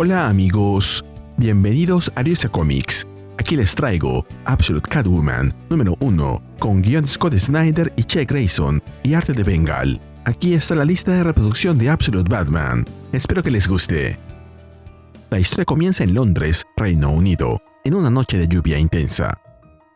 Hola amigos, bienvenidos a Arista Comics. Aquí les traigo Absolute Catwoman número 1 con guion de Scott Snyder y Che Grayson y arte de Bengal. Aquí está la lista de reproducción de Absolute Batman. Espero que les guste. La historia comienza en Londres, Reino Unido, en una noche de lluvia intensa.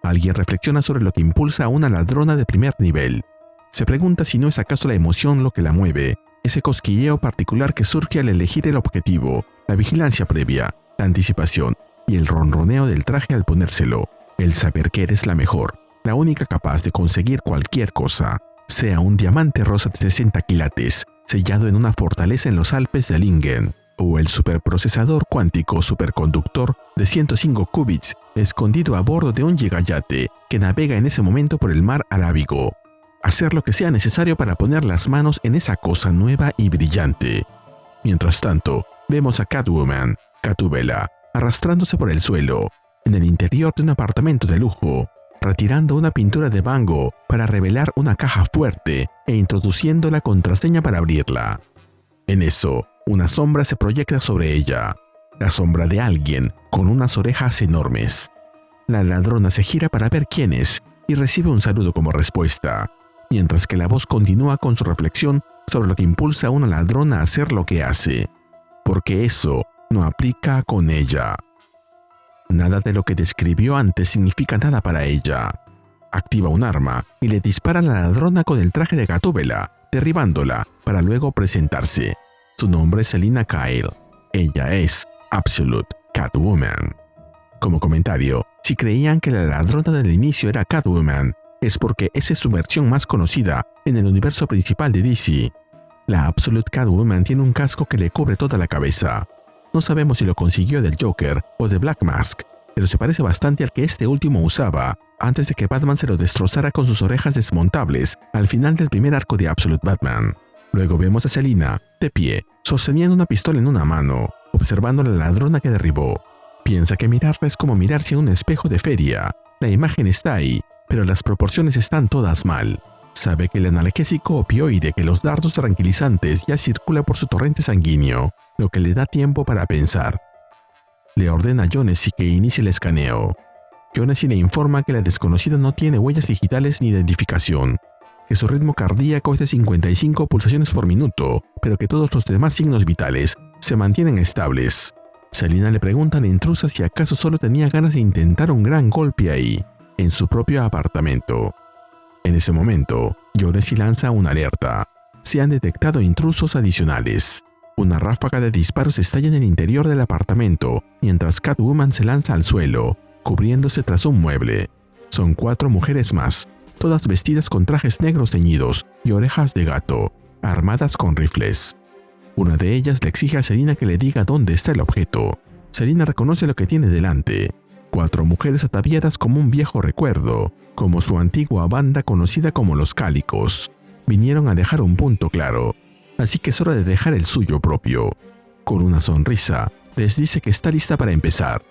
Alguien reflexiona sobre lo que impulsa a una ladrona de primer nivel. Se pregunta si no es acaso la emoción lo que la mueve, ese cosquilleo particular que surge al elegir el objetivo, la vigilancia previa, la anticipación y el ronroneo del traje al ponérselo, el saber que eres la mejor, la única capaz de conseguir cualquier cosa, sea un diamante rosa de 60 quilates, sellado en una fortaleza en los Alpes de Lingen, o el superprocesador cuántico superconductor de 105 qubits escondido a bordo de un gigayate que navega en ese momento por el mar Arábigo. Hacer lo que sea necesario para poner las manos en esa cosa nueva y brillante. Mientras tanto, vemos a Catwoman, Gatúbela, arrastrándose por el suelo, en el interior de un apartamento de lujo, retirando una pintura de Van Gogh para revelar una caja fuerte e introduciendo la contraseña para abrirla. En eso, una sombra se proyecta sobre ella, la sombra de alguien con unas orejas enormes. La ladrona se gira para ver quién es y recibe un saludo como respuesta, mientras que la voz continúa con su reflexión sobre lo que impulsa a una ladrona a hacer lo que hace, porque eso no aplica con ella. Nada de lo que describió antes significa nada para ella. Activa un arma y le dispara a la ladrona con el traje de Gatúbela, derribándola para luego presentarse. Su nombre es Selina Kyle. Ella es Absolute Catwoman. Como comentario, si creían que la ladrona del inicio era Catwoman, es porque esa es su versión más conocida en el universo principal de DC. La Absolute Catwoman tiene un casco que le cubre toda la cabeza. No sabemos si lo consiguió del Joker o de Black Mask, pero se parece bastante al que este último usaba antes de que Batman se lo destrozara con sus orejas desmontables al final del primer arco de Absolute Batman. Luego vemos a Selina, de pie, sosteniendo una pistola en una mano, observando a la ladrona que derribó. Piensa que mirarla es como mirarse en un espejo de feria. La imagen está ahí, pero las proporciones están todas mal. Sabe que el analgésico opioide que los dardos tranquilizantes ya circula por su torrente sanguíneo, lo que le da tiempo para pensar. Le ordena a Jonesy que inicie el escaneo. Jonesy le informa que la desconocida no tiene huellas digitales ni identificación, que su ritmo cardíaco es de 55 pulsaciones por minuto, pero que todos los demás signos vitales se mantienen estables. Selina le pregunta a la intrusa si acaso solo tenía ganas de intentar un gran golpe ahí, en su propio apartamento. En ese momento, Jonesy lanza una alerta. Se han detectado intrusos adicionales. Una ráfaga de disparos estalla en el interior del apartamento, mientras Catwoman se lanza al suelo, cubriéndose tras un mueble. Son 4 mujeres más, todas vestidas con trajes negros ceñidos y orejas de gato, armadas con rifles. Una de ellas le exige a Selina que le diga dónde está el objeto. Selina reconoce lo que tiene delante. 4 mujeres ataviadas como un viejo recuerdo, como su antigua banda conocida como los Cálicos. Vinieron a dejar un punto claro, así que es hora de dejar el suyo propio. Con una sonrisa, les dice que está lista para empezar.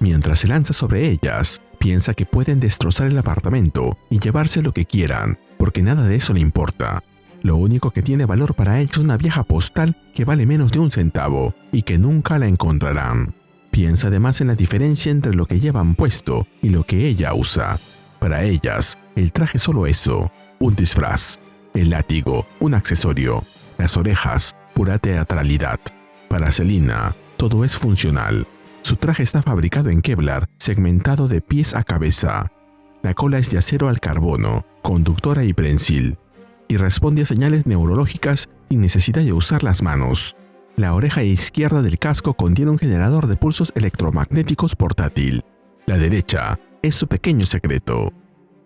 Mientras se lanza sobre ellas, piensa que pueden destrozar el apartamento y llevarse lo que quieran, porque nada de eso le importa. Lo único que tiene valor para ellos es una vieja postal que vale menos de 1 centavo y que nunca la encontrarán. Piensa además en la diferencia entre lo que llevan puesto y lo que ella usa. Para ellas, el traje es solo eso, un disfraz. El látigo, un accesorio. Las orejas, pura teatralidad. Para Selina, todo es funcional. Su traje está fabricado en Kevlar, segmentado de pies a cabeza. La cola es de acero al carbono, conductora y prensil, y responde a señales neurológicas sin necesidad de usar las manos. La oreja izquierda del casco contiene un generador de pulsos electromagnéticos portátil. La derecha es su pequeño secreto.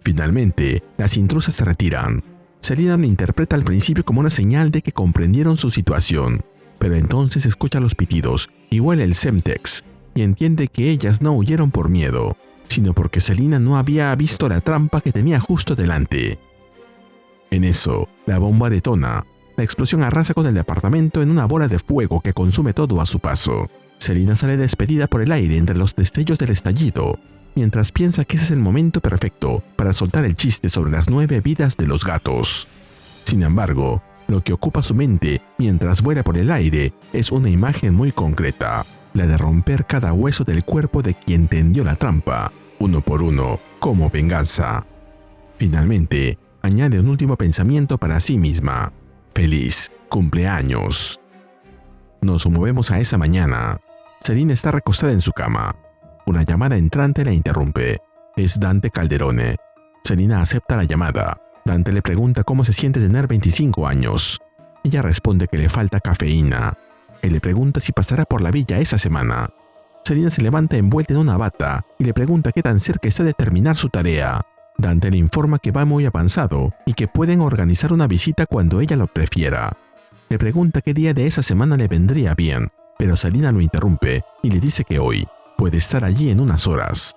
Finalmente, las intrusas se retiran. Selina lo interpreta al principio como una señal de que comprendieron su situación, pero entonces escucha los pitidos y huele el Semtex, y entiende que ellas no huyeron por miedo, sino porque Selina no había visto la trampa que tenía justo delante. En eso, la bomba detona. La explosión arrasa con el departamento en una bola de fuego que consume todo a su paso. Selina sale despedida por el aire entre los destellos del estallido, mientras piensa que ese es el momento perfecto para soltar el chiste sobre las 9 vidas de los gatos. Sin embargo, Lo que ocupa su mente mientras vuela por el aire es una imagen muy concreta, la de romper cada hueso del cuerpo de quien tendió la trampa, uno por uno, como venganza. Finalmente, añade un último pensamiento para sí misma. ¡Feliz cumpleaños! Nos movemos a esa mañana. Selina está recostada en su cama. Una llamada entrante la interrumpe. Es Dante Calderone. Selina acepta la llamada. Dante le pregunta cómo se siente tener 25 años. Ella responde que le falta cafeína. Él le pregunta si pasará por la villa esa semana. Selina se levanta envuelta en una bata y le pregunta qué tan cerca está de terminar su tarea. Dante le informa que va muy avanzado y que pueden organizar una visita cuando ella lo prefiera. Le pregunta qué día de esa semana le vendría bien, pero Selina lo interrumpe y le dice que hoy puede estar allí en unas horas.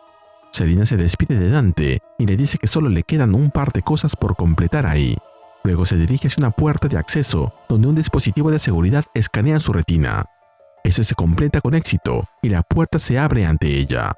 Selina se despide de Dante y le dice que solo le quedan un par de cosas por completar ahí. Luego se dirige hacia una puerta de acceso donde un dispositivo de seguridad escanea su retina. Ese se completa con éxito y la puerta se abre ante ella.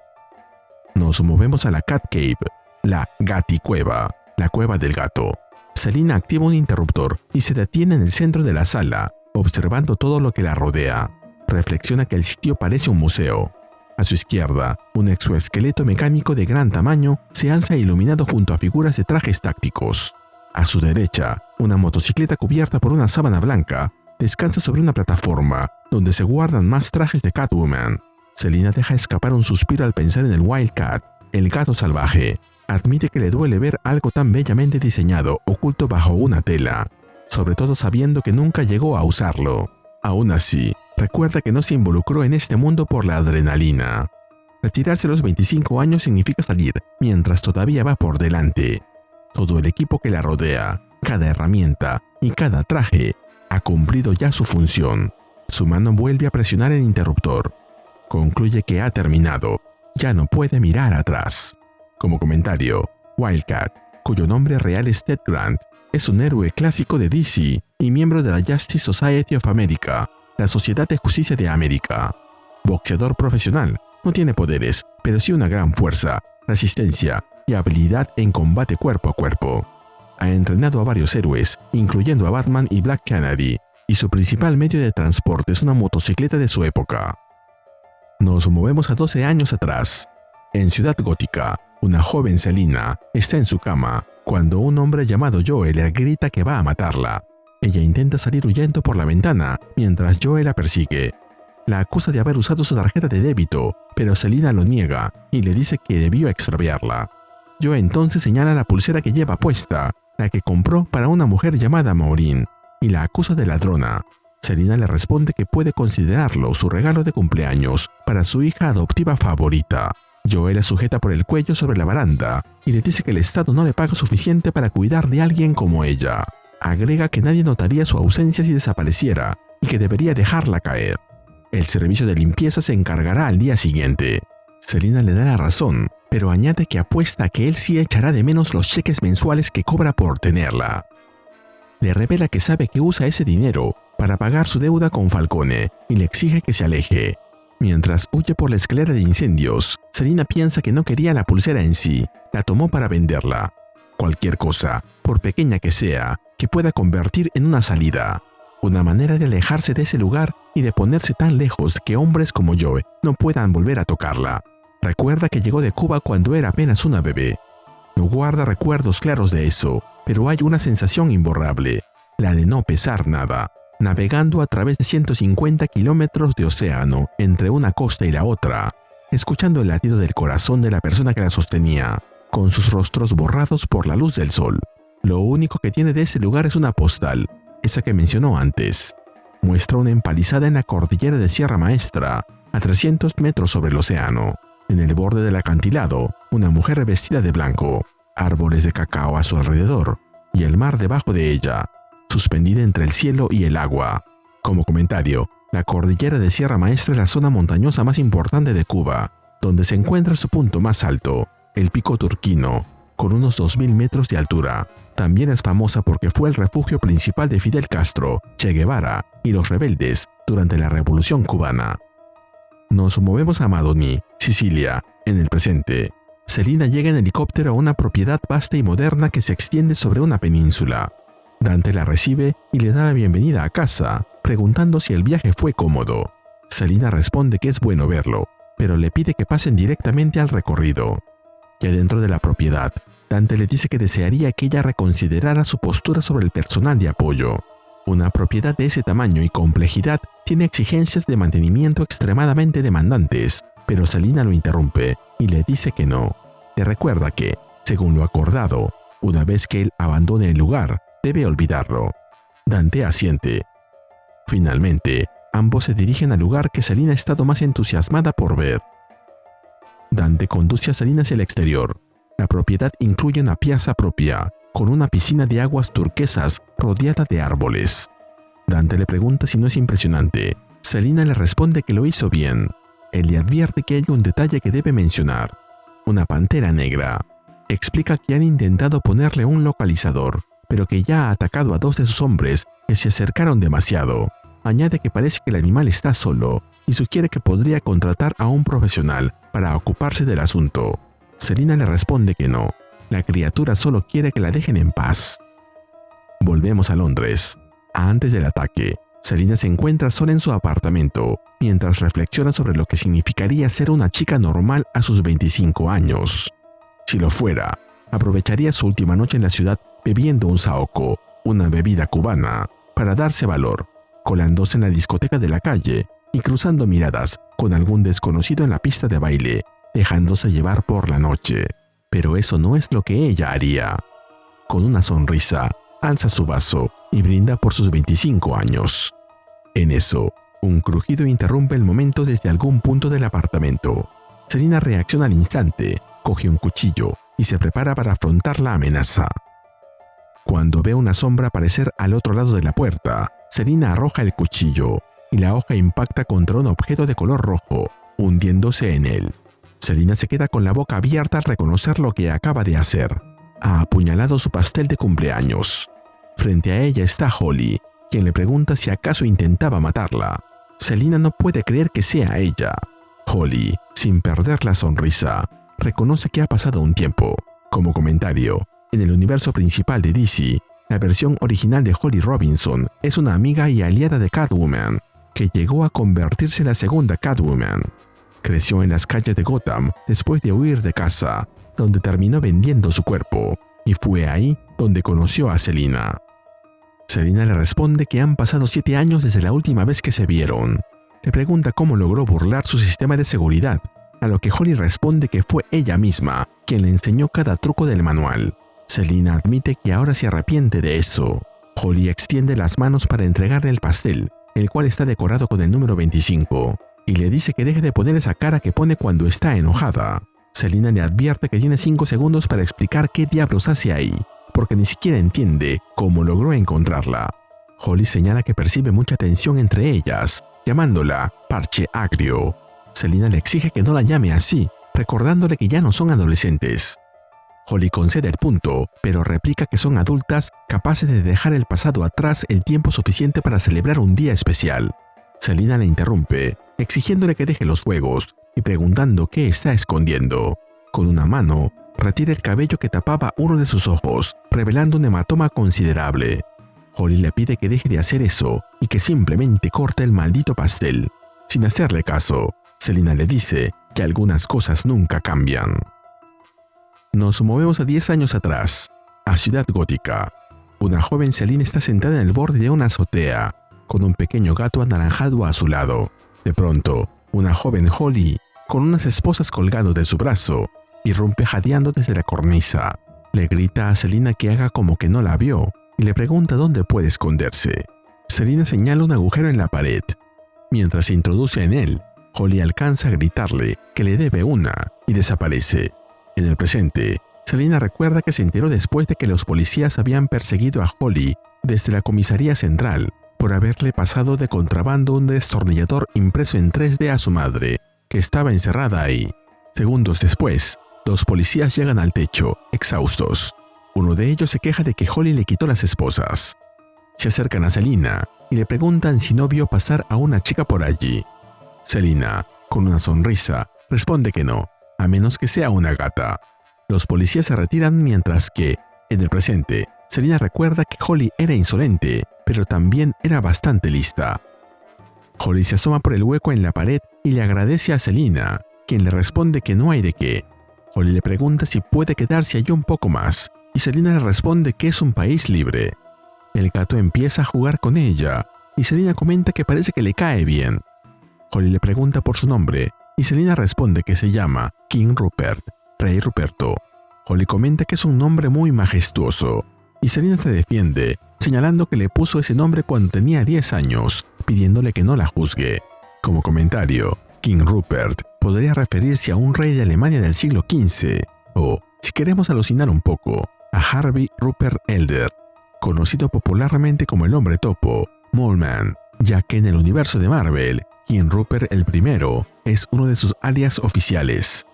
Nos movemos a la Cat Cave, la Gaticueva, la cueva del gato. Selina activa un interruptor y se detiene en el centro de la sala, observando todo lo que la rodea. Reflexiona que el sitio parece un museo. A su izquierda, un exoesqueleto mecánico de gran tamaño se alza iluminado junto a figuras de trajes tácticos. A su derecha, una motocicleta cubierta por una sábana blanca descansa sobre una plataforma donde se guardan más trajes de Catwoman. Selina deja escapar un suspiro al pensar en el Wildcat, el gato salvaje. Admite que le duele ver algo tan bellamente diseñado oculto bajo una tela, sobre todo sabiendo que nunca llegó a usarlo. Aún así, recuerda que no se involucró en este mundo por la adrenalina. Retirarse a los 25 años significa salir mientras todavía va por delante. Todo el equipo que la rodea, cada herramienta y cada traje ha cumplido ya su función. Su mano vuelve a presionar el interruptor. Concluye que ha terminado. Ya no puede mirar atrás. Como comentario, Wildcat, cuyo nombre real es Ted Grant, es un héroe clásico de DC y miembro de la Justice Society of America, la Sociedad de Justicia de América. Boxeador profesional, no tiene poderes, pero sí una gran fuerza, resistencia y habilidad en combate cuerpo a cuerpo. Ha entrenado a varios héroes, incluyendo a Batman y Black Canary, y su principal medio de transporte es una motocicleta de su época. Nos movemos a 12 años atrás. En Ciudad Gótica, una joven Selina está en su cama cuando un hombre llamado Joel le grita que va a matarla. Ella intenta salir huyendo por la ventana mientras Joel la persigue. La acusa de haber usado su tarjeta de débito, pero Selina lo niega y le dice que debió extraviarla. Joel entonces señala la pulsera que lleva puesta, la que compró para una mujer llamada Maureen, y la acusa de ladrona. Selina le responde que puede considerarlo su regalo de cumpleaños para su hija adoptiva favorita. Joel la sujeta por el cuello sobre la baranda y le dice que el Estado no le paga suficiente para cuidar de alguien como ella. Agrega que nadie notaría su ausencia si desapareciera y que debería dejarla caer. El servicio de limpieza se encargará al día siguiente. Selina le da la razón, pero añade que apuesta a que él sí echará de menos los cheques mensuales que cobra por tenerla. Le revela que sabe que usa ese dinero para pagar su deuda con Falcone y le exige que se aleje. Mientras huye por la escalera de incendios, Selina piensa que no quería la pulsera en sí, la tomó para venderla. Cualquier cosa, por pequeña que sea, que pueda convertir en una salida. Una manera de alejarse de ese lugar y de ponerse tan lejos que hombres como Joe no puedan volver a tocarla. Recuerda que llegó de Cuba cuando era apenas una bebé. No guarda recuerdos claros de eso, pero hay una sensación imborrable, la de no pesar nada. Navegando a través de 150 kilómetros de océano entre una costa y la otra, escuchando el latido del corazón de la persona que la sostenía, con sus rostros borrados por la luz del sol. Lo único que tiene de ese lugar es una postal, esa que mencionó antes. Muestra una empalizada en la cordillera de Sierra Maestra, a 300 metros sobre el océano. En el borde del acantilado, una mujer vestida de blanco, árboles de cacao a su alrededor, y el mar debajo de ella, suspendida entre el cielo y el agua. Como comentario, la cordillera de Sierra Maestra es la zona montañosa más importante de Cuba, donde se encuentra su punto más alto, el Pico Turquino, con unos 2000 metros de altura. También es famosa porque fue el refugio principal de Fidel Castro, Che Guevara y los rebeldes durante la Revolución Cubana. Nos movemos a Madoní, Sicilia, en el presente. Selina llega en helicóptero a una propiedad vasta y moderna que se extiende sobre una península. Dante la recibe y le da la bienvenida a casa, preguntando si el viaje fue cómodo. Selina responde que es bueno verlo, pero le pide que pasen directamente al recorrido. Ya dentro de la propiedad, Dante le dice que desearía que ella reconsiderara su postura sobre el personal de apoyo. Una propiedad de ese tamaño y complejidad tiene exigencias de mantenimiento extremadamente demandantes, pero Selina lo interrumpe y le dice que no. Le recuerda que, según lo acordado, una vez que él abandone el lugar, debe olvidarlo. Dante asiente. Finalmente, ambos se dirigen al lugar que Selina ha estado más entusiasmada por ver. Dante conduce a Selina hacia el exterior. La propiedad incluye una piazza propia, con una piscina de aguas turquesas rodeada de árboles. Dante le pregunta si no es impresionante. Selina le responde que lo hizo bien. Él le advierte que hay un detalle que debe mencionar: una pantera negra. Explica que han intentado ponerle un localizador, pero que ya ha atacado a 2 de sus hombres que se acercaron demasiado. Añade que parece que el animal está solo y sugiere que podría contratar a un profesional para ocuparse del asunto. Selina le responde que no. La criatura solo quiere que la dejen en paz. Volvemos a Londres. Antes del ataque, Selina se encuentra sola en su apartamento, mientras reflexiona sobre lo que significaría ser una chica normal a sus 25 años. Si lo fuera, aprovecharía su última noche en la ciudad bebiendo un saoco, una bebida cubana, para darse valor, colándose en la discoteca de la calle y cruzando miradas con algún desconocido en la pista de baile, dejándose llevar por la noche. Pero eso no es lo que ella haría. Con una sonrisa, alza su vaso y brinda por sus 25 años. En eso, un crujido interrumpe el momento desde algún punto del apartamento. Selina reacciona al instante, coge un cuchillo y se prepara para afrontar la amenaza. Cuando ve una sombra aparecer al otro lado de la puerta, Selina arroja el cuchillo y la hoja impacta contra un objeto de color rojo, hundiéndose en él. Selina se queda con la boca abierta al reconocer lo que acaba de hacer. Ha apuñalado su pastel de cumpleaños. Frente a ella está Holly, quien le pregunta si acaso intentaba matarla. Selina no puede creer que sea ella. Holly, sin perder la sonrisa, reconoce que ha pasado un tiempo. Como comentario, en el universo principal de DC, la versión original de Holly Robinson es una amiga y aliada de Catwoman, que llegó a convertirse en la segunda Catwoman. Creció en las calles de Gotham después de huir de casa, donde terminó vendiendo su cuerpo, y fue ahí donde conoció a Selina. Selina le responde que han pasado 7 años desde la última vez que se vieron. Le pregunta cómo logró burlar su sistema de seguridad, a lo que Holly responde que fue ella misma quien le enseñó cada truco del manual. Selina admite que ahora se arrepiente de eso. Holly extiende las manos para entregarle el pastel, el cual está decorado con el número 25, y le dice que deje de poner esa cara que pone cuando está enojada. Selina le advierte que tiene 5 segundos para explicar qué diablos hace ahí, porque ni siquiera entiende cómo logró encontrarla. Holly señala que percibe mucha tensión entre ellas, llamándola parche agrio. Selina le exige que no la llame así, recordándole que ya no son adolescentes. Holly concede el punto, pero replica que son adultas capaces de dejar el pasado atrás el tiempo suficiente para celebrar un día especial. Selina le interrumpe, exigiéndole que deje los juegos y preguntando qué está escondiendo. Con una mano, retira el cabello que tapaba uno de sus ojos, revelando un hematoma considerable. Holly le pide que deje de hacer eso y que simplemente corte el maldito pastel. Sin hacerle caso, Selina le dice que algunas cosas nunca cambian. Nos movemos a 10 años atrás, a Ciudad Gótica. Una joven Selina está sentada en el borde de una azotea, con un pequeño gato anaranjado a su lado. De pronto, una joven Holly, con unas esposas colgando de su brazo, irrumpe jadeando desde la cornisa. Le grita a Selina que haga como que no la vio y le pregunta dónde puede esconderse. Selina señala un agujero en la pared. Mientras se introduce en él, Holly alcanza a gritarle que le debe una y desaparece. En el presente, Selina recuerda que se enteró después de que los policías habían perseguido a Holly desde la comisaría central por haberle pasado de contrabando un destornillador impreso en 3D a su madre, que estaba encerrada ahí. Segundos después, 2 policías llegan al techo, exhaustos. Uno de ellos se queja de que Holly le quitó las esposas. Se acercan a Selina y le preguntan si no vio pasar a una chica por allí. Selina, con una sonrisa, responde que no, a menos que sea una gata. Los policías se retiran mientras que, en el presente, Selina recuerda que Holly era insolente, pero también era bastante lista. Holly se asoma por el hueco en la pared y le agradece a Selina, quien le responde que no hay de qué. Holly le pregunta si puede quedarse allí un poco más, y Selina le responde que es un país libre. El gato empieza a jugar con ella, y Selina comenta que parece que le cae bien. Holly le pregunta por su nombre, y Selina responde que se llama King Rupert, Rey Ruperto. Holly comenta que es un nombre muy majestuoso, y Selina se defiende, señalando que le puso ese nombre cuando tenía 10 años, pidiéndole que no la juzgue. Como comentario, King Rupert podría referirse a un rey de Alemania del siglo XV, o, si queremos alucinar un poco, a Harvey Rupert Elder, conocido popularmente como el Hombre Topo, Mole Man, ya que en el universo de Marvel, King Rupert el I es uno de sus alias oficiales.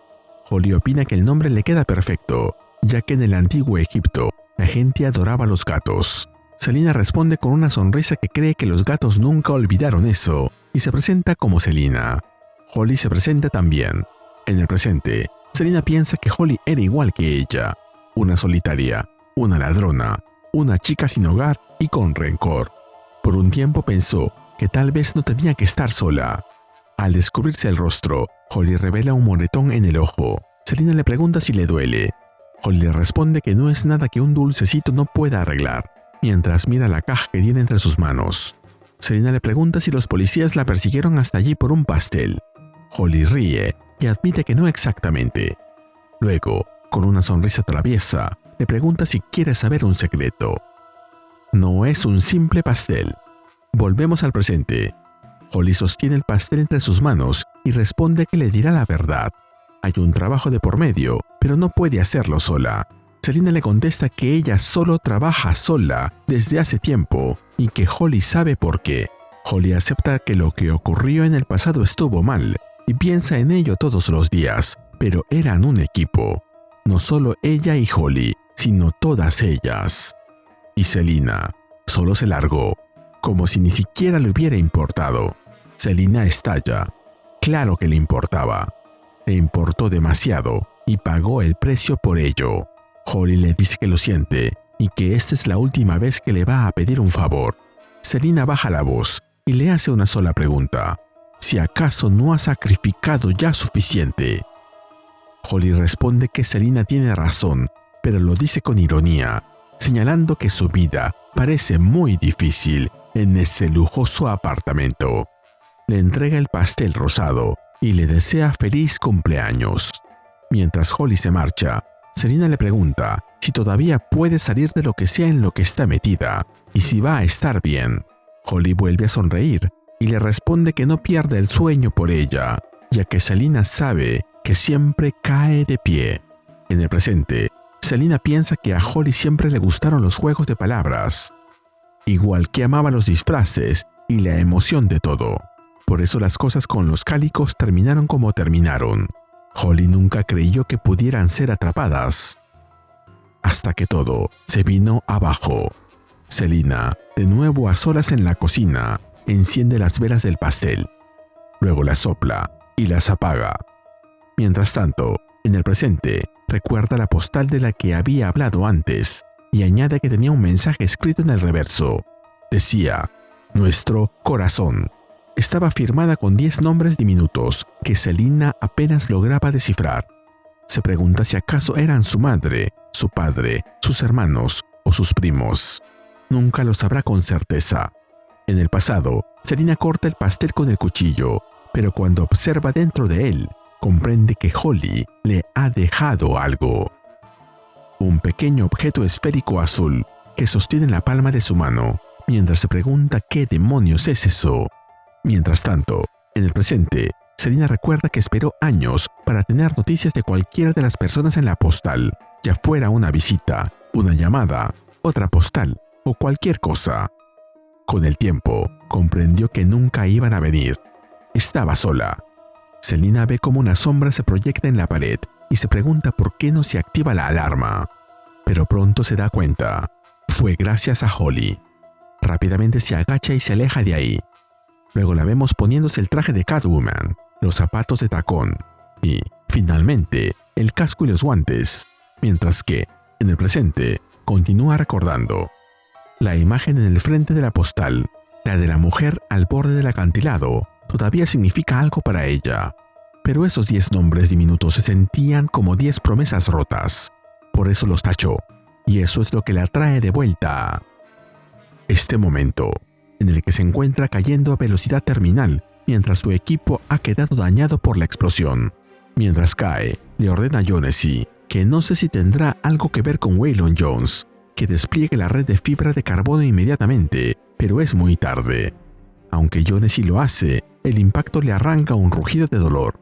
Holly opina que el nombre le queda perfecto, ya que en el antiguo Egipto la gente adoraba a los gatos. Selina responde con una sonrisa que cree que los gatos nunca olvidaron eso, y se presenta como Selina. Holly se presenta también. En el presente, Selina piensa que Holly era igual que ella, una solitaria, una ladrona, una chica sin hogar y con rencor. Por un tiempo pensó que tal vez no tenía que estar sola. Al descubrirse el rostro, Holly revela un moretón en el ojo. Selina le pregunta si le duele. Holly le responde que no es nada que un dulcecito no pueda arreglar, mientras mira la caja que tiene entre sus manos. Selina le pregunta si los policías la persiguieron hasta allí por un pastel. Holly ríe y admite que no exactamente. Luego, con una sonrisa traviesa, le pregunta si quiere saber un secreto. No es un simple pastel. Volvemos al presente. Holly sostiene el pastel entre sus manos y responde que le dirá la verdad. Hay un trabajo de por medio, pero no puede hacerlo sola. Selina le contesta que ella solo trabaja sola desde hace tiempo y que Holly sabe por qué. Holly acepta que lo que ocurrió en el pasado estuvo mal y piensa en ello todos los días, pero eran un equipo. No solo ella y Holly, sino todas ellas. Y Selina solo se largó, como si ni siquiera le hubiera importado. Selina estalla. Claro que le importaba. Le importó demasiado y pagó el precio por ello. Holly le dice que lo siente y que esta es la última vez que le va a pedir un favor. Selina baja la voz y le hace una sola pregunta: ¿si acaso no ha sacrificado ya suficiente? Holly responde que Selina tiene razón, pero lo dice con ironía, señalando que su vida parece muy difícil en ese lujoso apartamento. Le entrega el pastel rosado y le desea feliz cumpleaños. Mientras Holly se marcha, Selina le pregunta si todavía puede salir de lo que sea en lo que está metida y si va a estar bien. Holly vuelve a sonreír y le responde que no pierde el sueño por ella, ya que Selina sabe que siempre cae de pie. En el presente, Selina piensa que a Holly siempre le gustaron los juegos de palabras, igual que amaba los disfraces y la emoción de todo. Por eso las cosas con los cálicos terminaron como terminaron. Holly nunca creyó que pudieran ser atrapadas, hasta que todo se vino abajo. Selina, de nuevo a solas en la cocina, enciende las velas del pastel. Luego las sopla y las apaga. Mientras tanto, en el presente, recuerda la postal de la que había hablado antes y añade que tenía un mensaje escrito en el reverso. Decía: nuestro corazón. Estaba firmada con 10 nombres diminutos que Selina apenas lograba descifrar. Se pregunta si acaso eran su madre, su padre, sus hermanos o sus primos. Nunca lo sabrá con certeza. En el pasado, Selina corta el pastel con el cuchillo, pero cuando observa dentro de él, comprende que Holly le ha dejado algo. Un pequeño objeto esférico azul que sostiene en la palma de su mano, mientras se pregunta qué demonios es eso. Mientras tanto, en el presente, Selina recuerda que esperó años para tener noticias de cualquiera de las personas en la postal, ya fuera una visita, una llamada, otra postal o cualquier cosa. Con el tiempo, comprendió que nunca iban a venir. Estaba sola. Selina ve cómo una sombra se proyecta en la pared y se pregunta por qué no se activa la alarma. Pero pronto se da cuenta. Fue gracias a Holly. Rápidamente se agacha y se aleja de ahí. Luego la vemos poniéndose el traje de Catwoman, los zapatos de tacón y, finalmente, el casco y los guantes. Mientras que, en el presente, continúa recordando. La imagen en el frente de la postal, la de la mujer al borde del acantilado, todavía significa algo para ella. Pero esos 10 nombres diminutos se sentían como 10 promesas rotas. Por eso los tachó, y eso es lo que la trae de vuelta. Este momento, en el que se encuentra cayendo a velocidad terminal mientras su equipo ha quedado dañado por la explosión. Mientras cae, le ordena a Jonesy, que no sé si tendrá algo que ver con Waylon Jones, que despliegue la red de fibra de carbono inmediatamente, pero es muy tarde. Aunque Jonesy lo hace, el impacto le arranca un rugido de dolor.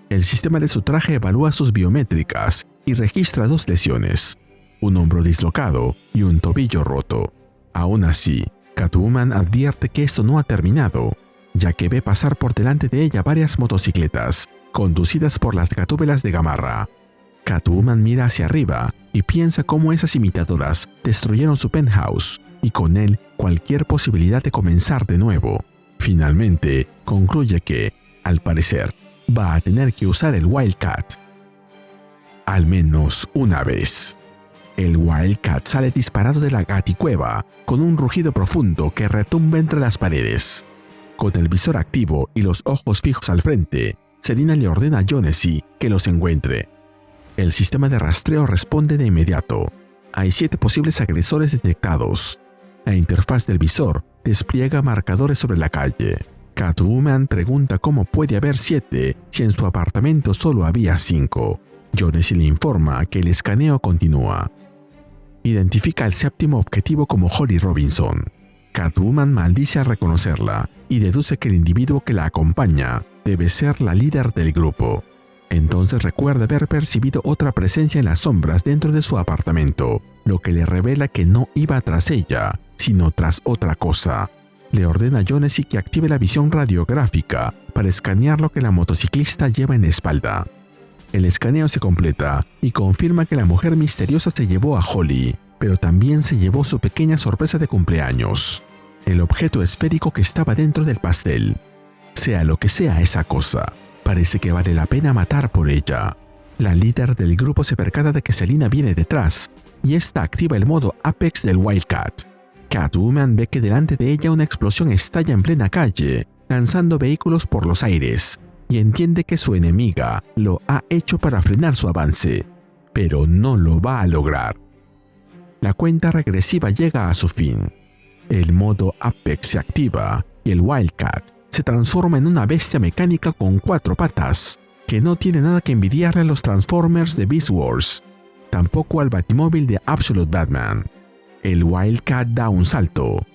El sistema de su traje evalúa sus biométricas y registra 2 lesiones, un hombro dislocado y un tobillo roto. Aún así, Catwoman advierte que esto no ha terminado, ya que ve pasar por delante de ella varias motocicletas, conducidas por las Gatúbelas de Gamarra. Catwoman mira hacia arriba y piensa cómo esas imitadoras destruyeron su penthouse, y con él cualquier posibilidad de comenzar de nuevo. Finalmente, concluye que, al parecer, va a tener que usar el Wildcat. Al menos una vez. El Wildcat sale disparado de la Gaticueva con un rugido profundo que retumba entre las paredes. Con el visor activo y los ojos fijos al frente, Selina le ordena a Jonesy que los encuentre. El sistema de rastreo responde de inmediato. Hay 7 posibles agresores detectados. La interfaz del visor despliega marcadores sobre la calle. Catwoman pregunta cómo puede haber 7 si en su apartamento solo había 5. Jonesy le informa que el escaneo continúa. Identifica el 7º objetivo como Holly Robinson. Catwoman maldice al reconocerla y deduce que el individuo que la acompaña debe ser la líder del grupo. Entonces recuerda haber percibido otra presencia en las sombras dentro de su apartamento, lo que le revela que no iba tras ella, sino tras otra cosa. Le ordena a Jonesy que active la visión radiográfica para escanear lo que la motociclista lleva en la espalda. El escaneo se completa y confirma que la mujer misteriosa se llevó a Holly, pero también se llevó su pequeña sorpresa de cumpleaños, el objeto esférico que estaba dentro del pastel. Sea lo que sea esa cosa, parece que vale la pena matar por ella. La líder del grupo se percata de que Selina viene detrás y esta activa el modo Apex del Wildcat. Catwoman ve que delante de ella una explosión estalla en plena calle, lanzando vehículos por los aires, y entiende que su enemiga lo ha hecho para frenar su avance, pero no lo va a lograr. La cuenta regresiva llega a su fin. El modo Apex se activa y el Wildcat se transforma en una bestia mecánica con 4 patas, que no tiene nada que envidiarle a los Transformers de Beast Wars, tampoco al Batimóvil de Absolute Batman. El Wildcat da un salto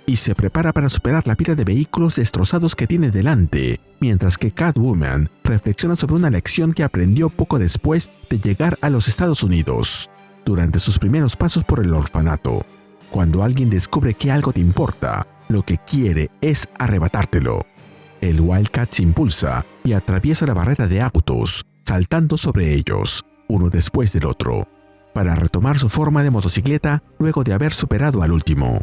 y se prepara para superar la pila de vehículos destrozados que tiene delante, mientras que Catwoman reflexiona sobre una lección que aprendió poco después de llegar a los Estados Unidos, durante sus primeros pasos por el orfanato. Cuando alguien descubre que algo te importa, lo que quiere es arrebatártelo. El Wildcat se impulsa y atraviesa la barrera de autos, saltando sobre ellos, uno después del otro, para retomar su forma de motocicleta luego de haber superado al último.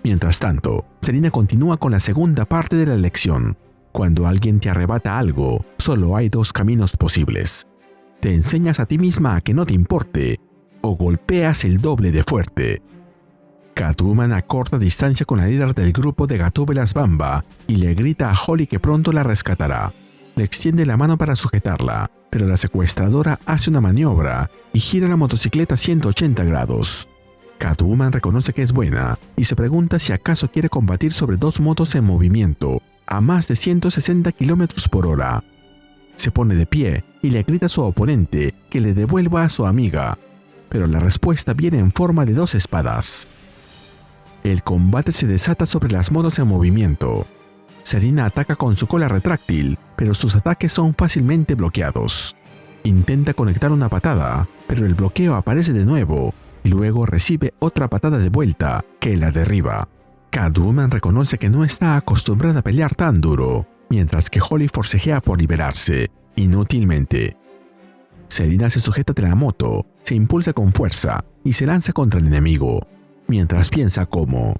Mientras tanto, Selina continúa con la segunda parte de la lección. Cuando alguien te arrebata algo, solo hay 2 caminos posibles. Te enseñas a ti misma a que no te importe, o golpeas el doble de fuerte. Catwoman acorta distancia con la líder del grupo de Gatúbelas Bamba y le grita a Holly que pronto la rescatará. Le extiende la mano para sujetarla, pero la secuestradora hace una maniobra y gira la motocicleta 180 grados. Catwoman reconoce que es buena y se pregunta si acaso quiere combatir sobre 2 motos en movimiento a más de 160 km por hora. Se pone de pie y le grita a su oponente que le devuelva a su amiga, pero la respuesta viene en forma de 2 espadas. El combate se desata sobre las motos en movimiento. Selina ataca con su cola retráctil, pero sus ataques son fácilmente bloqueados. Intenta conectar una patada, pero el bloqueo aparece de nuevo, y luego recibe otra patada de vuelta que la derriba. Catwoman reconoce que no está acostumbrada a pelear tan duro, mientras que Holly forcejea por liberarse, inútilmente. Selina se sujeta de la moto, se impulsa con fuerza y se lanza contra el enemigo, mientras piensa cómo,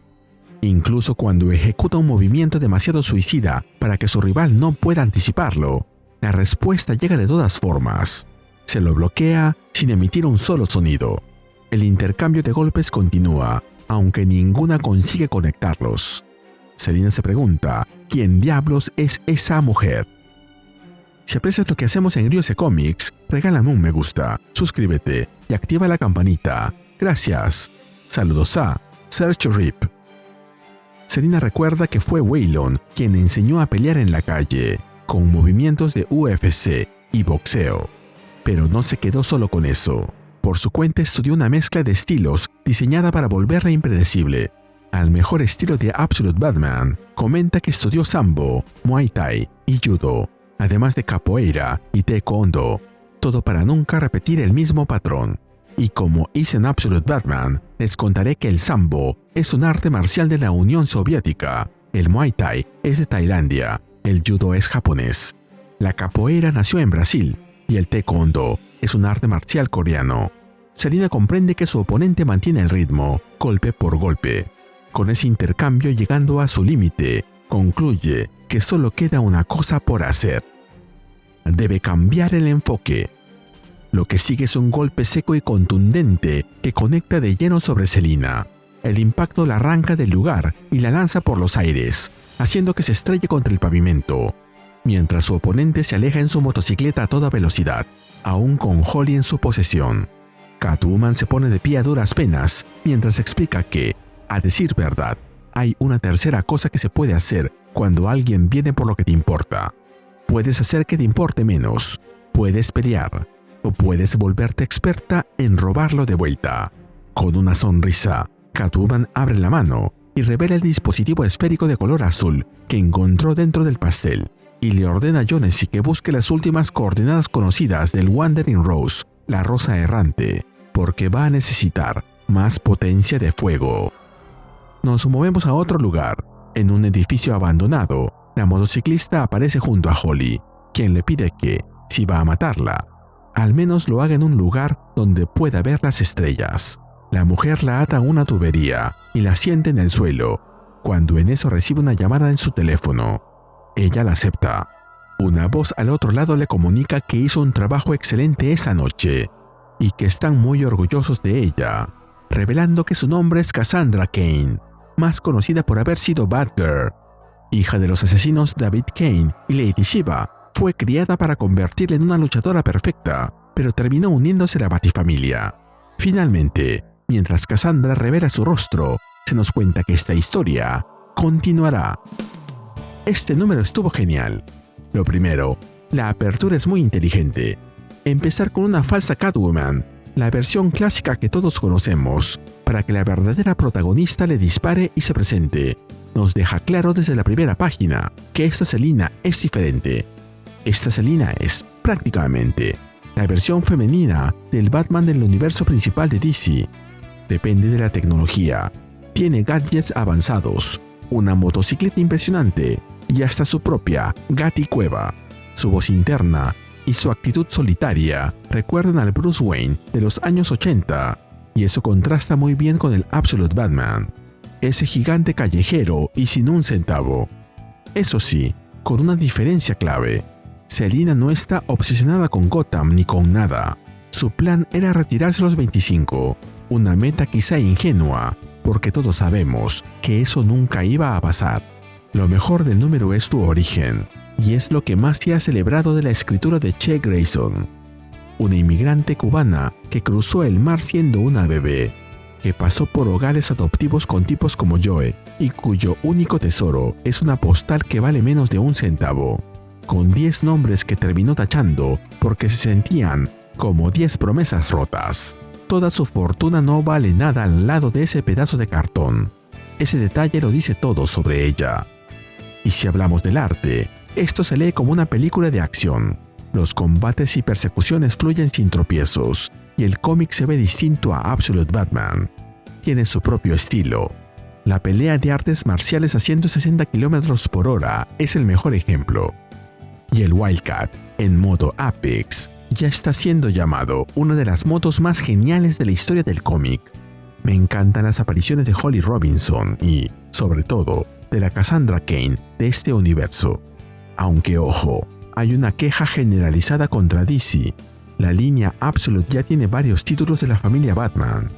incluso cuando ejecuta un movimiento demasiado suicida para que su rival no pueda anticiparlo, la respuesta llega de todas formas. Se lo bloquea sin emitir un solo sonido. El intercambio de golpes continúa, aunque ninguna consigue conectarlos. Selina se pregunta, ¿quién diablos es esa mujer? Si aprecias lo que hacemos en Ryuse Comics, regálame un me gusta, suscríbete y activa la campanita. Gracias. Saludos a Search Rip. Selina recuerda que fue Waylon quien le enseñó a pelear en la calle, con movimientos de UFC y boxeo. Pero no se quedó solo con eso. Por su cuenta estudió una mezcla de estilos diseñada para volverla impredecible. Al mejor estilo de Absolute Batman, comenta que estudió Sambo, Muay Thai y Judo, además de Capoeira y Taekwondo, todo para nunca repetir el mismo patrón. Y como hice en Absolute Batman, les contaré que el Sambo es un arte marcial de la Unión Soviética, el Muay Thai es de Tailandia, el Judo es japonés, la Capoeira nació en Brasil y el Taekwondo es un arte marcial coreano. Selina comprende que su oponente mantiene el ritmo, golpe por golpe. Con ese intercambio llegando a su límite, concluye que solo queda una cosa por hacer. Debe cambiar el enfoque. Lo que sigue es un golpe seco y contundente que conecta de lleno sobre Selina. El impacto la arranca del lugar y la lanza por los aires, haciendo que se estrelle contra el pavimento, mientras su oponente se aleja en su motocicleta a toda velocidad, aún con Holly en su posesión. Catwoman se pone de pie a duras penas, mientras explica que, a decir verdad, hay una tercera cosa que se puede hacer cuando alguien viene por lo que te importa. Puedes hacer que te importe menos, puedes pelear, o puedes volverte experta en robarlo de vuelta. Con una sonrisa, Catwoman abre la mano y revela el dispositivo esférico de color azul que encontró dentro del pastel, y le ordena a Jonesy que busque las últimas coordenadas conocidas del Wandering Rose, la rosa errante, porque va a necesitar más potencia de fuego. Nos movemos a otro lugar. En un edificio abandonado, la motociclista aparece junto a Holly, quien le pide que, si va a matarla, al menos lo haga en un lugar donde pueda ver las estrellas. La mujer la ata a una tubería y la sienta en el suelo, cuando en eso recibe una llamada en su teléfono. Ella la acepta. Una voz al otro lado le comunica que hizo un trabajo excelente esa noche y que están muy orgullosos de ella, revelando que su nombre es Cassandra Cain, más conocida por haber sido Batgirl. Hija de los asesinos David Cain y Lady Shiva, fue criada para convertirla en una luchadora perfecta, pero terminó uniéndose a la Batifamilia. Finalmente, mientras Cassandra revela su rostro, se nos cuenta que esta historia continuará. Este número estuvo genial. Lo primero, la apertura es muy inteligente. Empezar con una falsa Catwoman, la versión clásica que todos conocemos, para que la verdadera protagonista le dispare y se presente, nos deja claro desde la primera página que esta Selina es diferente. Esta Selina es, prácticamente, la versión femenina del Batman del universo principal de DC. Depende de la tecnología, tiene gadgets avanzados, una motocicleta impresionante y hasta su propia Gaticueva. Su voz interna y su actitud solitaria recuerdan al Bruce Wayne de los años 80, y eso contrasta muy bien con el Absolute Batman, ese gigante callejero y sin un centavo. Eso sí, con una diferencia clave. Selina no está obsesionada con Gotham ni con nada. Su plan era retirarse a los 25, una meta quizá ingenua, porque todos sabemos que eso nunca iba a pasar. Lo mejor del número es su origen, y es lo que más se ha celebrado de la escritura de Che Grayson, una inmigrante cubana que cruzó el mar siendo una bebé, que pasó por hogares adoptivos con tipos como Joe, y cuyo único tesoro es una postal que vale menos de un centavo, con 10 nombres que terminó tachando porque se sentían como 10 promesas rotas. Toda su fortuna no vale nada al lado de ese pedazo de cartón. Ese detalle lo dice todo sobre ella. Y si hablamos del arte, esto se lee como una película de acción. Los combates y persecuciones fluyen sin tropiezos, y el cómic se ve distinto a Absolute Batman. Tiene su propio estilo. La pelea de artes marciales a 160 km por hora es el mejor ejemplo. Y el Wildcat, en modo Apex, ya está siendo llamado una de las motos más geniales de la historia del cómic. Me encantan las apariciones de Holly Robinson y, sobre todo, de la Cassandra Cain de este universo. Aunque ojo, hay una queja generalizada contra DC. La línea Absolute ya tiene varios títulos de la familia Batman,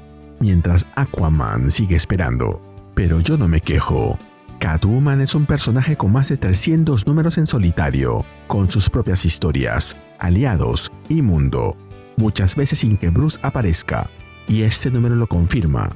mientras Aquaman sigue esperando. Pero yo no me quejo. Catwoman es un personaje con más de 300 números en solitario, con sus propias historias, aliados y mundo, muchas veces sin que Bruce aparezca, y este número lo confirma.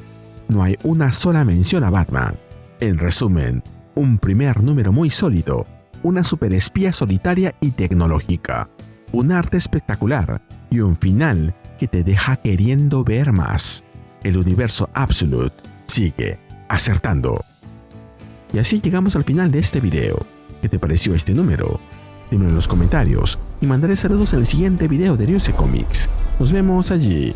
No hay una sola mención a Batman. En resumen, un primer número muy sólido, una superespía solitaria y tecnológica, un arte espectacular y un final que te deja queriendo ver más. El universo Absolute sigue acertando. Y así llegamos al final de este video. ¿Qué te pareció este número? Dímelo en los comentarios y mandaré saludos en el siguiente video de Ariose Comics. Nos vemos allí.